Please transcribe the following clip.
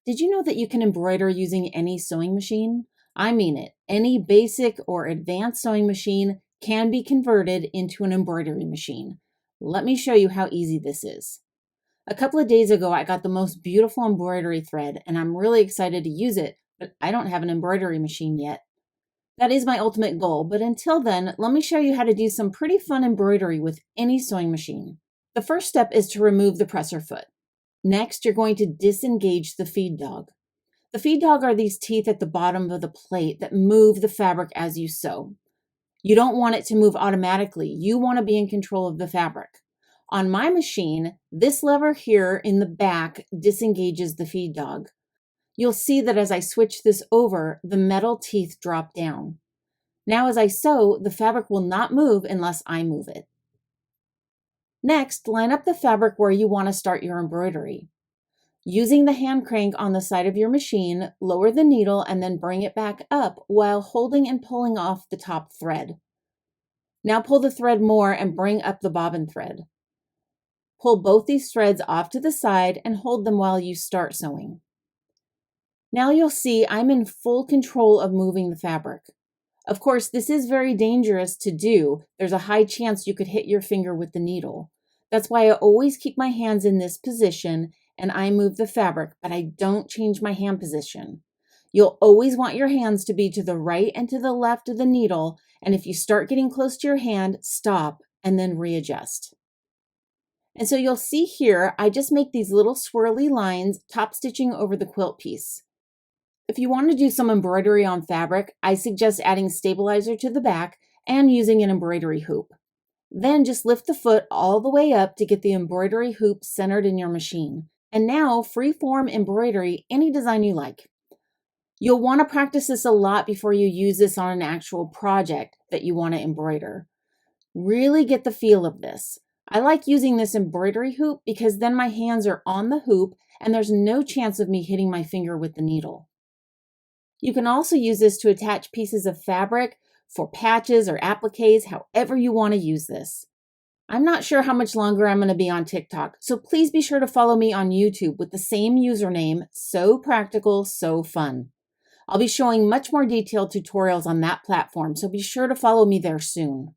Did you know that you can embroider using any sewing machine? I mean it. Any basic or advanced sewing machine can be converted into an embroidery machine. Let me show you how easy this is. A couple of days ago, I got the most beautiful embroidery thread, and I'm really excited to use it, but I don't have an embroidery machine yet. That is my ultimate goal, but until then, let me show you how to do some pretty fun embroidery with any sewing machine. The first step is to remove the presser foot. Next, you're going to disengage the feed dog. The feed dog are these teeth at the bottom of the plate that move the fabric as you sew. You don't want it to move automatically. You want to be in control of the fabric. On my machine, this lever here in the back disengages the feed dog. You'll see that as I switch this over, the metal teeth drop down. Now as I sew, the fabric will not move unless I move it. Next, line up the fabric where you want to start your embroidery. Using the hand crank on the side of your machine, lower the needle and then bring it back up while holding and pulling off the top thread. Now pull the thread more and bring up the bobbin thread. Pull both these threads off to the side and hold them while you start sewing. Now you'll see I'm in full control of moving the fabric. Of course, this is very dangerous to do. There's a high chance you could hit your finger with the needle. That's why I always keep my hands in this position and I move the fabric, but I don't change my hand position. You'll always want your hands to be to the right and to the left of the needle, and if you start getting close to your hand, stop and then readjust. And so you'll see here, I just make these little swirly lines, top stitching over the quilt piece. If you want to do some embroidery on fabric, I suggest adding stabilizer to the back and using an embroidery hoop. Then just lift the foot all the way up to get the embroidery hoop centered in your machine. And now free-form embroidery any design you like. You'll want to practice this a lot before you use this on an actual project that you want to embroider. Really get the feel of this. I like using this embroidery hoop because then my hands are on the hoop and there's no chance of me hitting my finger with the needle. You can also use this to attach pieces of fabric for patches or appliques, however you want to use this. I'm not sure how much longer I'm going to be on TikTok, so please be sure to follow me on YouTube with the same username, So Practical, So Fun. I'll be showing much more detailed tutorials on that platform, so be sure to follow me there soon.